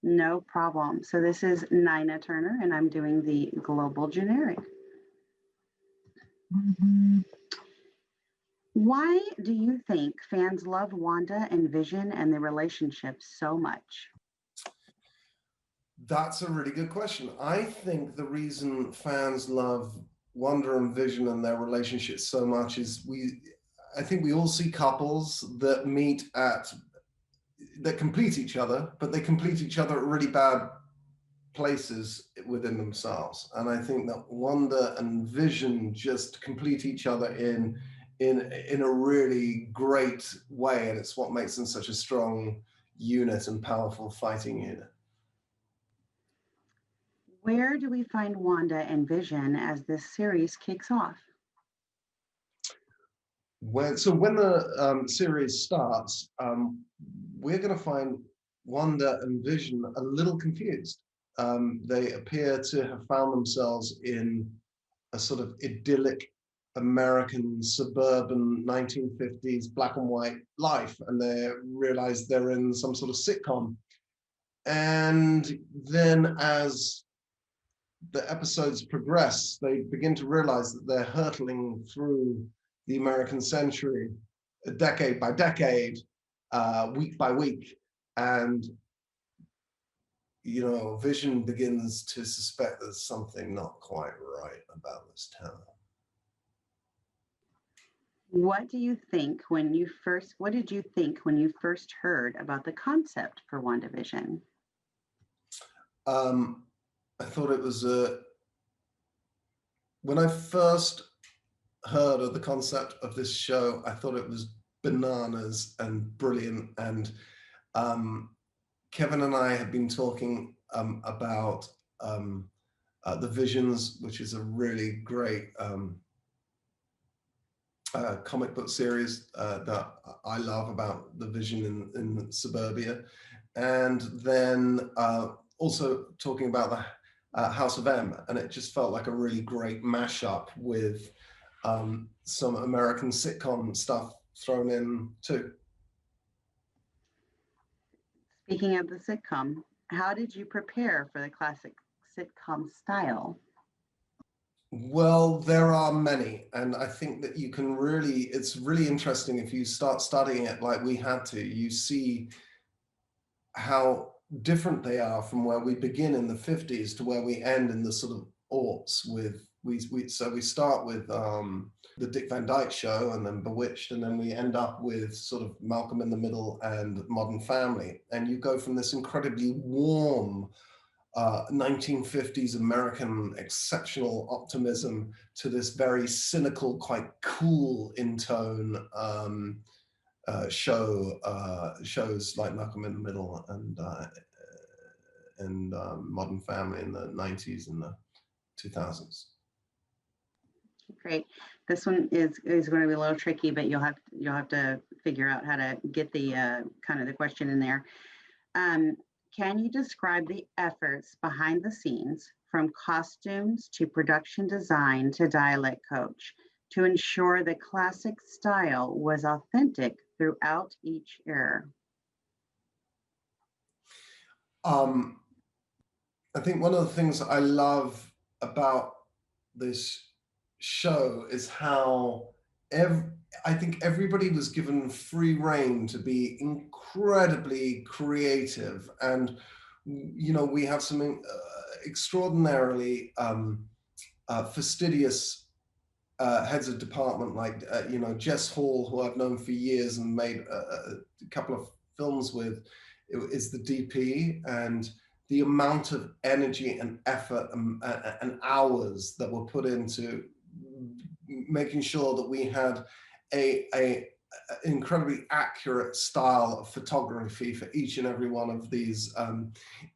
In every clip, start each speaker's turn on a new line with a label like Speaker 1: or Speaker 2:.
Speaker 1: No problem. So this is Nina Turner, and I'm doing the global generic. Why do you think fans love Wanda and Vision and their relationship so much?
Speaker 2: That's a really good question. I think the reason fans love Wanda and Vision and their relationship so much is I think we all see couples that that complete each other, but they complete each other at really bad places within themselves. And I think that Wanda and Vision just complete each other in a really great way, and it's what makes them such a strong unit and powerful fighting unit.
Speaker 1: Where do we find Wanda and Vision as this series kicks off?
Speaker 2: When the series starts, we're going to find Wanda and Vision a little confused. They appear to have found themselves in a sort of idyllic American suburban 1950s black and white life, and they realize they're in some sort of sitcom. And then as the episodes progress, they begin to realize that they're hurtling through the American century, decade by decade, week by week, and Vision begins to suspect there's something not quite right about this town.
Speaker 1: What did you think when you first heard about the concept for WandaVision?
Speaker 2: I thought it was when I first heard of the concept of this show, I thought it was bananas and brilliant. And Kevin and I had been talking about the Visions, which is a really great comic book series that I love about the Vision in suburbia. And then also talking about the House of M, and it just felt like a really great mashup with some American sitcom stuff thrown in too.
Speaker 1: Speaking of the sitcom, how did you prepare for the classic sitcom style?
Speaker 2: Well, there are many, and I think that it's really interesting if you start studying it like we had to. You see how different they are from where we begin in the 50s to where we end in the sort of aughts with so we start with the Dick Van Dyke Show and then Bewitched, and then we end up with sort of Malcolm in the Middle and Modern Family, and you go from this incredibly warm 1950s American exceptional optimism to this very cynical, quite cool in tone shows like Malcolm in the Middle and Modern Family in the 90s and the 2000s.
Speaker 1: Great. This one is going to be a little tricky, but you'll have to figure out how to get the kind of the question in there. Can you describe the efforts behind the scenes, from costumes to production design to dialect coach, to ensure the classic style was authentic throughout each era?
Speaker 2: I think one of the things I love about this show is how I think everybody was given free rein to be incredibly creative, and we have some extraordinarily fastidious heads of department like Jess Hall, who I've known for years and made a couple of films with, is the DP, and the amount of energy and effort and hours that were put into making sure that we had a incredibly accurate style of photography for each and every one of these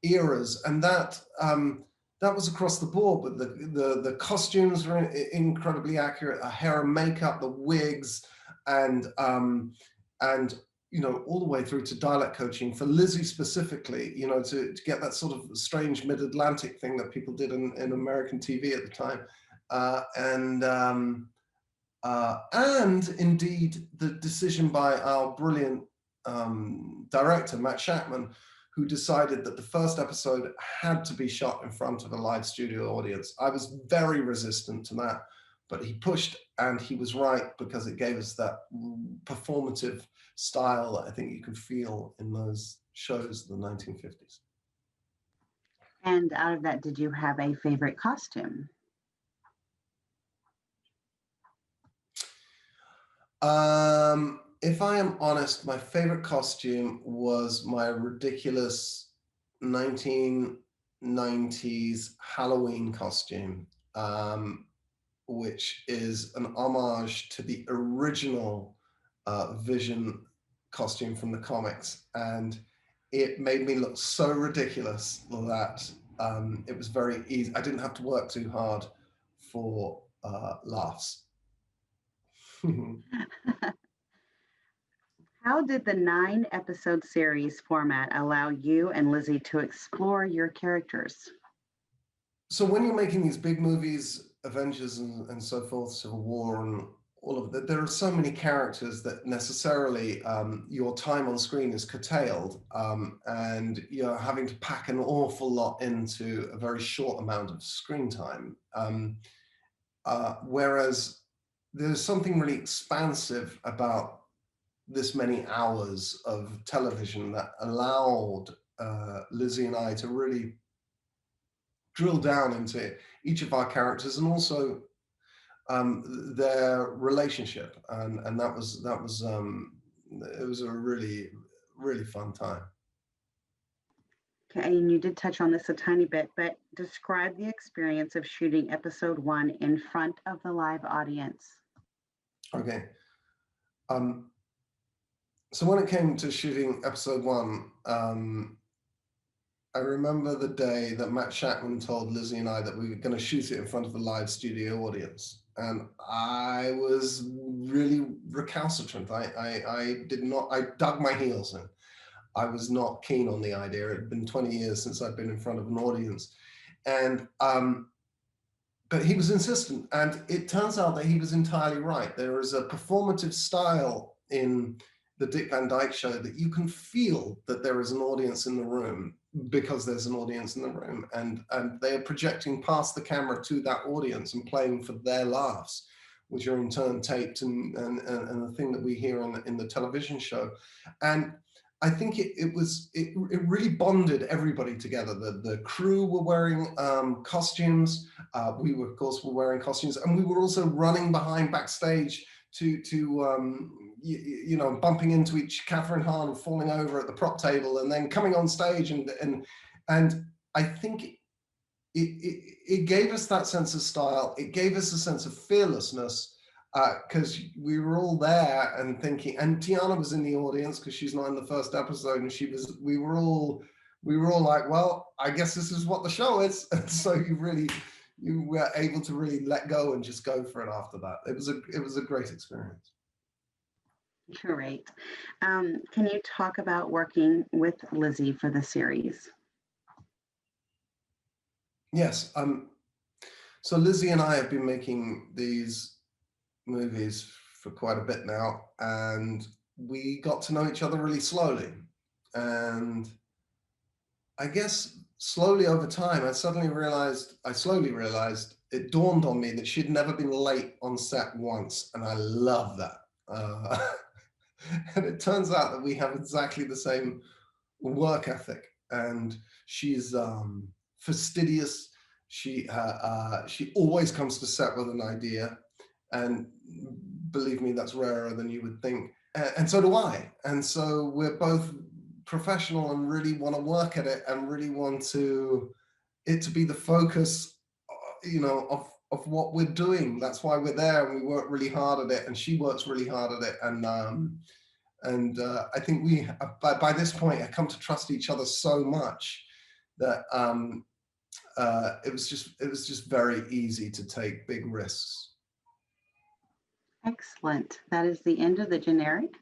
Speaker 2: eras, and that was across the board. But the costumes were incredibly accurate, the hair and makeup, the wigs, and all the way through to dialect coaching for Lizzie specifically, to get that sort of strange mid-Atlantic thing that people did in American TV at the time. And indeed the decision by our brilliant director, Matt Shackman, who decided that the first episode had to be shot in front of a live studio audience. I was very resistant to that, but he pushed and he was right, because it gave us that performative style that I think you could feel in those shows of the 1950s.
Speaker 1: And out of that, did you have a favorite costume?
Speaker 2: If I am honest, my favorite costume was my ridiculous 1990s Halloween costume, which is an homage to the original Vision costume from the comics. And it made me look so ridiculous that it was very easy. I didn't have to work too hard for laughs.
Speaker 1: How did the 9-episode series format allow you and Lizzie to explore your characters?
Speaker 2: So when you're making these big movies, Avengers and so forth, Civil War and all of that, there are so many characters that necessarily your time on screen is curtailed, and you're having to pack an awful lot into a very short amount of screen time. Whereas there's something really expansive about this many hours of television that allowed Lizzie and I to really drill down into each of our characters, and also their relationship, and that was it was a really fun time.
Speaker 1: Okay, and you did touch on this a tiny bit, but describe the experience of shooting episode 1 in front of the live audience.
Speaker 2: Okay. So when it came to shooting episode 1, I remember the day that Matt Shackman told Lizzie and I that we were going to shoot it in front of a live studio audience. And I was really recalcitrant. I dug my heels in. I was not keen on the idea. It had been 20 years since I'd been in front of an audience. And, but he was insistent. And it turns out that he was entirely right. There is a performative style in the Dick Van Dyke Show that you can feel that there is an audience in the room, because there's an audience in the room, and they are projecting past the camera to that audience and playing for their laughs, which are in turn taped, and the thing that we hear in the television show. And I think it really bonded everybody together. The crew were wearing costumes. We were, of course, wearing costumes, and we were also running behind backstage to you know, bumping into Catherine Hahn, falling over at the prop table, and then coming on stage, and I think it gave us that sense of style. It gave us a sense of fearlessness, because we were all there and thinking. And Tiana was in the audience because she's not in the first episode, and we were all like, well, I guess this is what the show is. And so you were able to really let go and just go for it after that. It was a great experience.
Speaker 1: Great. Can you talk about working with Lizzie for the series?
Speaker 2: Yes. So Lizzie and I have been making these movies for quite a bit now, and we got to know each other really slowly. And I guess slowly over time, I slowly realized, it dawned on me that she'd never been late on set once, and I love that. And it turns out that we have exactly the same work ethic, and she's fastidious. She always comes to set with an idea, and believe me, that's rarer than you would think. And so do I. And so we're both professional and really want to work at it, and really want it to be the focus, you know, of what we're doing. That's why we're there, and we work really hard at it, and she works really hard at it. And I think we, by this point, have come to trust each other so much that it was just very easy to take big risks.
Speaker 1: Excellent. That is the end of the generic.